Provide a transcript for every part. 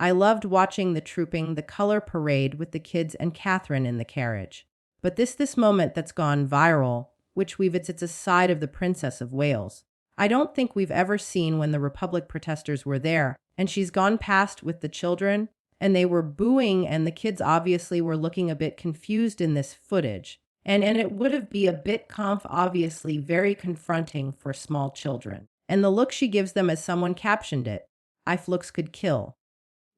I loved watching the trooping, the color parade with the kids and Catherine in the carriage. But this moment that's gone viral, which it's a side of the Princess of Wales. I don't think we've ever seen when the Republic protesters were there, and she's gone past with the children, and they were booing, and the kids obviously were looking a bit confused in this footage. And it would have been a bit obviously very confronting for small children. And the look she gives them, as someone captioned it, "If looks could kill."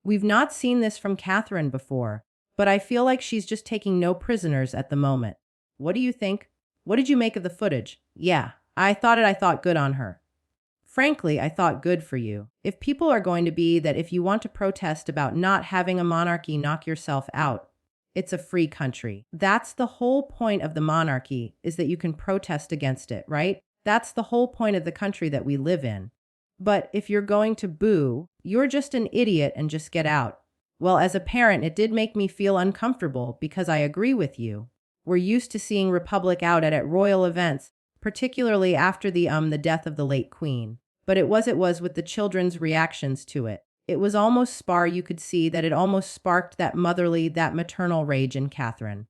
We've not seen this from Catherine before, but I feel like she's just taking no prisoners at the moment. What do you think? What did you make of the footage? Yeah, I thought good on her. Frankly, I thought good for you. If people are going to be that if you want to protest about not having a monarchy, knock yourself out. It's a free country. That's the whole point of the monarchy, is that you can protest against it, right? That's the whole point of the country that we live in. But if you're going to boo, you're just an idiot and just get out. Well, as a parent, it did make me feel uncomfortable because I agree with you. We're used to seeing Republic out at royal events, particularly after the death of the late Queen. But it was with the children's reactions to it. It was almost you could see that it almost sparked that motherly, that maternal rage in Catherine.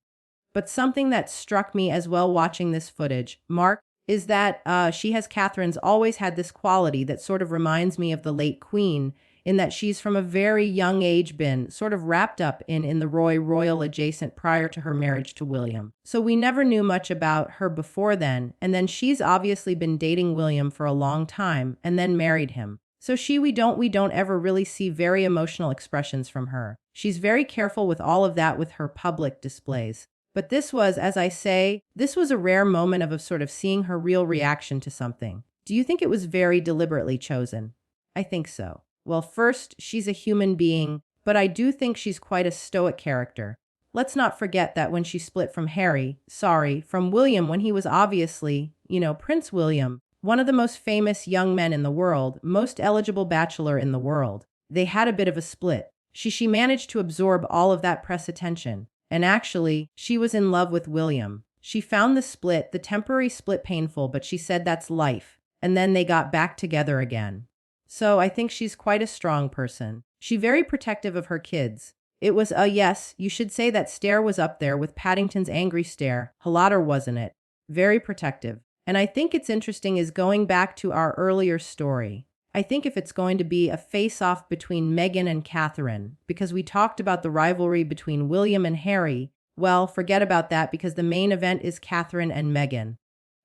But something that struck me as well watching this footage, Mark, is that Catherine's always had this quality that sort of reminds me of the late Queen, in that she's from a very young age been sort of wrapped up in the royal adjacent prior to her marriage to William. So we never knew much about her before then, and then she's obviously been dating William for a long time and then married him. So we don't ever really see very emotional expressions from her. She's very careful with all of that with her public displays. But this was, as I say, this was a rare moment of sort of seeing her real reaction to something. Do you think it was very deliberately chosen? I think so. Well, first, she's a human being, but I do think she's quite a stoic character. Let's not forget that when she split from from William, when he was obviously, Prince William, one of the most famous young men in the world, most eligible bachelor in the world. They had a bit of a split. She managed to absorb all of that press attention. And actually, she was in love with William. She found the temporary split painful, but she said that's life. And then they got back together again. So I think she's quite a strong person. She's very protective of her kids. It was yes, you should say that stare was up there with Paddington's angry stare. Halater, wasn't it? Very protective. And I think it's interesting is going back to our earlier story. I think if it's going to be a face-off between Meghan and Catherine, because we talked about the rivalry between William and Harry, well, forget about that because the main event is Catherine and Meghan.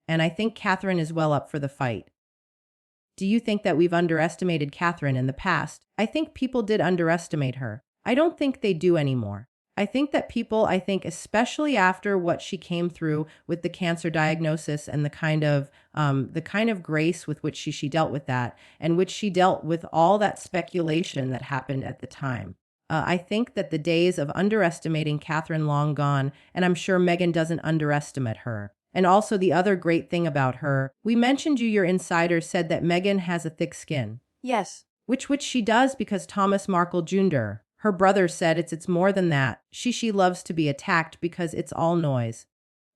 And I think Catherine is well up for the fight. Do you think that we've underestimated Catherine in the past? I think people did underestimate her. I don't think they do anymore. I think that people, especially after what she came through with the cancer diagnosis and the kind of grace with which she dealt with that, and which she dealt with all that speculation that happened at the time. I think that the days of underestimating Catherine long gone, and I'm sure Meghan doesn't underestimate her. And also the other great thing about her, we mentioned your insider said that Meghan has a thick skin. Yes. Which she does because Thomas Markle Jr., her brother, said it's more than that. She loves to be attacked because it's all noise.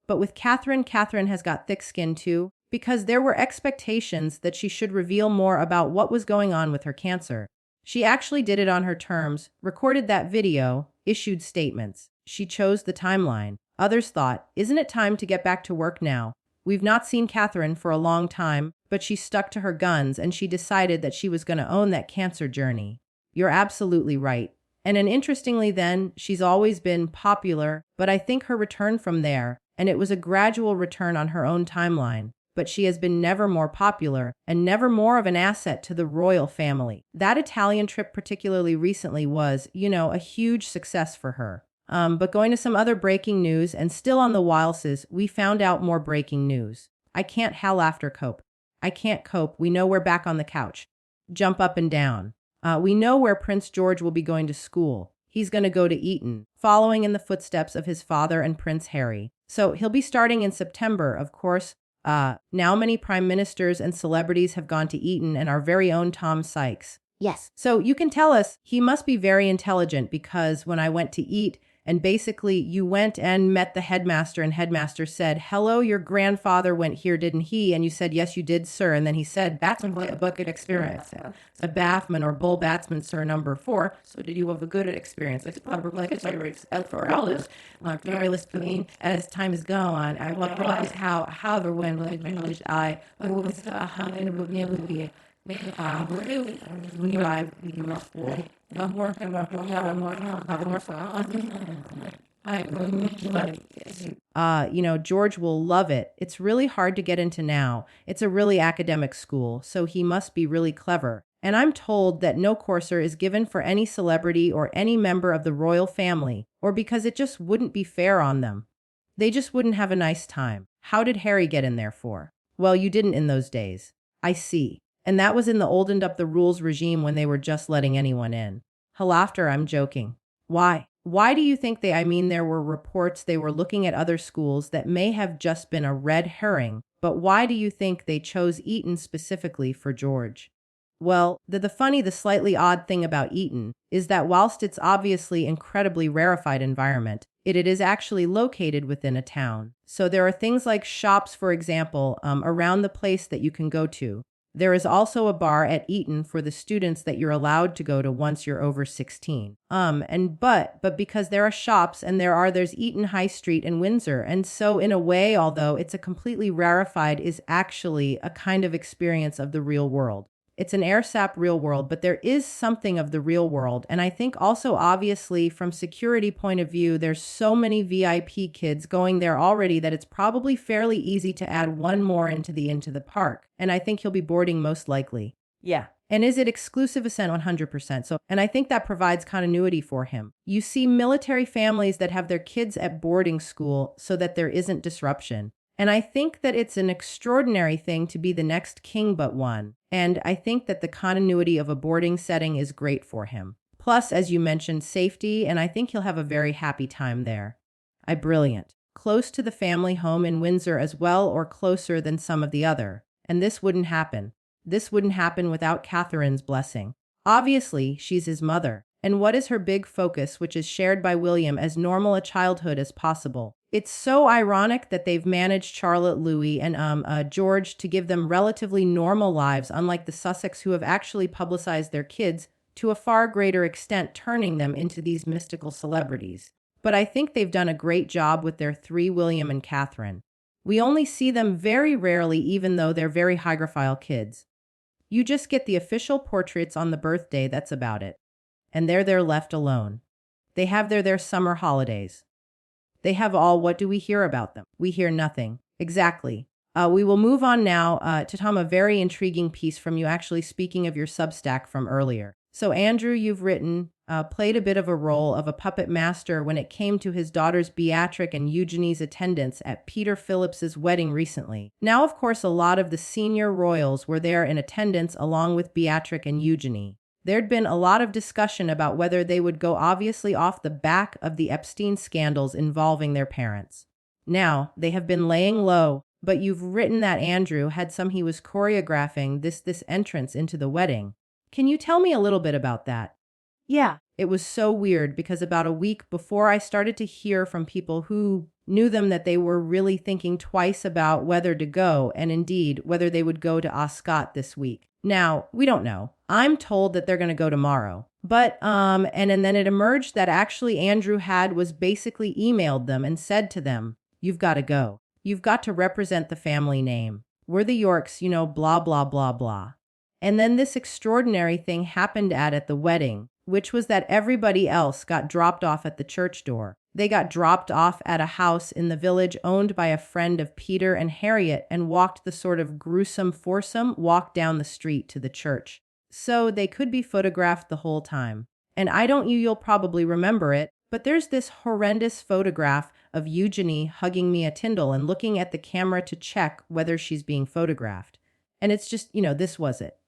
But with Catherine has got thick skin too, because there were expectations that she should reveal more about what was going on with her cancer. She actually did it on her terms, recorded that video, issued statements. She chose the timeline. Others thought, isn't it time to get back to work now? We've not seen Catherine for a long time, but she stuck to her guns and she decided that she was going to own that cancer journey. You're absolutely right. And interestingly then, she's always been popular, but I think her return from there, and it was a gradual return on her own timeline, but she has been never more popular and never more of an asset to the royal family. That Italian trip particularly recently was, a huge success for her. But going to some other breaking news, and still on the Wileses, we found out more breaking news. I can't cope. I can't cope. We know we're back on the couch. Jump up and down. We know where Prince George will be going to school. He's going to go to Eton, following in the footsteps of his father and Prince Harry. So he'll be starting in September, of course. Now many prime ministers and celebrities have gone to Eton, and our very own Tom Sykes. Yes. So you can tell us he must be very intelligent, because when I went to eat And basically, you went and met the headmaster, and headmaster said, "Hello, your grandfather went here, didn't he?" And you said, "Yes, you did, sir." And then he said, "Batsman play a bucket experience. It's a batsman or bull batsman, sir, number 4. So did you have a good experience?" It's probably like it's for all this, like very listening as time is gone. I realize how the wind like I was George will love it. It's really hard to get into now. It's a really academic school, so he must be really clever. And I'm told that no courser is given for any celebrity or any member of the royal family, or because it just wouldn't be fair on them. They just wouldn't have a nice time. How did Harry get in there for? Well, you didn't in those days. I see. And that was in the oldened up the rules regime when they were just letting anyone in. Laughter, I'm joking. Why? Why do you think there were reports they were looking at other schools that may have just been a red herring, but why do you think they chose Eton specifically for George? Well, the slightly odd thing about Eton is that whilst it's obviously incredibly rarefied environment, it is actually located within a town. So there are things like shops, for example, around the place that you can go to. There is also a bar at Eton for the students that you're allowed to go to once you're over 16. But because there are shops and there's Eton High Street in Windsor, and so in a way, although it's a completely rarefied, is actually a kind of experience of the real world. It's an airsap real world, but there is something of the real world. And I think also, obviously, from security point of view, there's so many VIP kids going there already that it's probably fairly easy to add one more into the park. And I think he'll be boarding most likely. Yeah. And is it exclusive ascent 100%? And I think that provides continuity for him. You see military families that have their kids at boarding school so that there isn't disruption. And I think that it's an extraordinary thing to be the next king but one. And I think that the continuity of a boarding setting is great for him. Plus, as you mentioned, safety, and I think he'll have a very happy time there. Brilliant. Close to the family home in Windsor as well, or closer than some of the other. And this wouldn't happen. This wouldn't happen without Catherine's blessing. Obviously, she's his mother. And what is her big focus, which is shared by William, as normal a childhood as possible? It's so ironic that they've managed Charlotte, Louis, and George to give them relatively normal lives, unlike the Sussex who have actually publicized their kids to a far greater extent, turning them into these mystical celebrities. But I think they've done a great job with their 3, William and Catherine. We only see them very rarely, even though they're very high-profile kids. You just get the official portraits on the birthday, that's about it. And they're left alone. They have their summer holidays. They have all. What do we hear about them? We hear nothing. Exactly. We will move on now to Tom, a very intriguing piece from you, actually speaking of your Substack from earlier. So Andrew, you've written, played a bit of a role of a puppet master when it came to his daughters Beatrice and Eugenie's attendance at Peter Phillips's wedding recently. Now, of course, a lot of the senior royals were there in attendance along with Beatrice and Eugenie. There'd been a lot of discussion about whether they would go obviously off the back of the Epstein scandals involving their parents. Now, they have been laying low, but you've written that Andrew had he was choreographing this entrance into the wedding. Can you tell me a little bit about that? Yeah, it was so weird because about a week before I started to hear from people who knew them that they were really thinking twice about whether to go, and indeed whether they would go to Ascot this week. Now, we don't know. I'm told that they're going to go tomorrow. But, and then it emerged that actually Andrew was basically emailed them and said to them, "You've got to go. You've got to represent the family name. We're the Yorks, blah, blah, blah, blah." And then this extraordinary thing happened at the wedding, which was that everybody else got dropped off at the church door. They got dropped off at a house in the village owned by a friend of Peter and Harriet and walked the sort of gruesome foursome walk down the street to the church. So they could be photographed the whole time. And you'll probably remember it, but there's this horrendous photograph of Eugenie hugging Mia Tyndall and looking at the camera to check whether she's being photographed. And it's just, this was it.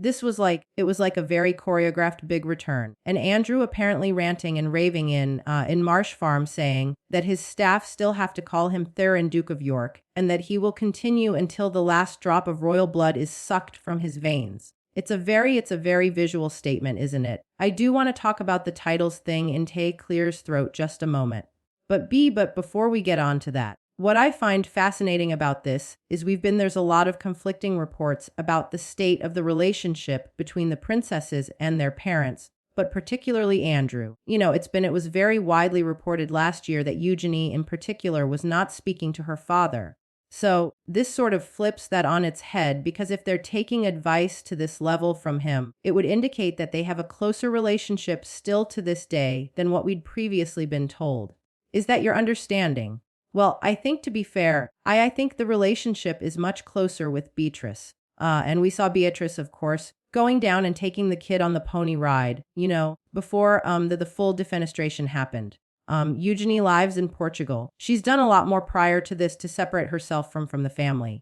It was like a very choreographed big return. And Andrew apparently ranting and raving in Marsh Farm, saying that his staff still have to call him Theron, Duke of York, and that he will continue until the last drop of royal blood is sucked from his veins. It's a very visual statement, isn't it? I do want to talk about the titles thing in Tay Clear's throat just a moment. But before we get on to that, what I find fascinating about this is there's a lot of conflicting reports about the state of the relationship between the princesses and their parents, but particularly Andrew. It was very widely reported last year that Eugenie in particular was not speaking to her father. So, this sort of flips that on its head because if they're taking advice to this level from him, it would indicate that they have a closer relationship still to this day than what we'd previously been told. Is that your understanding? Well, I think to be fair, I think the relationship is much closer with Beatrice. And we saw Beatrice, of course, going down and taking the kid on the pony ride, before the full defenestration happened. Eugenie lives in Portugal. She's done a lot more prior to this to separate herself from the family.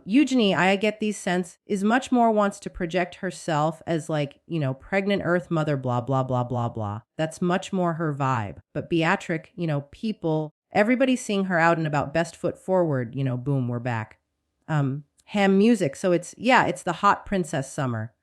Eugenie, I get these sense, is much more wants to project herself as like, pregnant Earth mother, blah, blah, blah, blah, blah. That's much more her vibe. But Beatrix, people, everybody's seeing her out and about best foot forward, boom, we're back. Ham music. So it's the hot princess summer.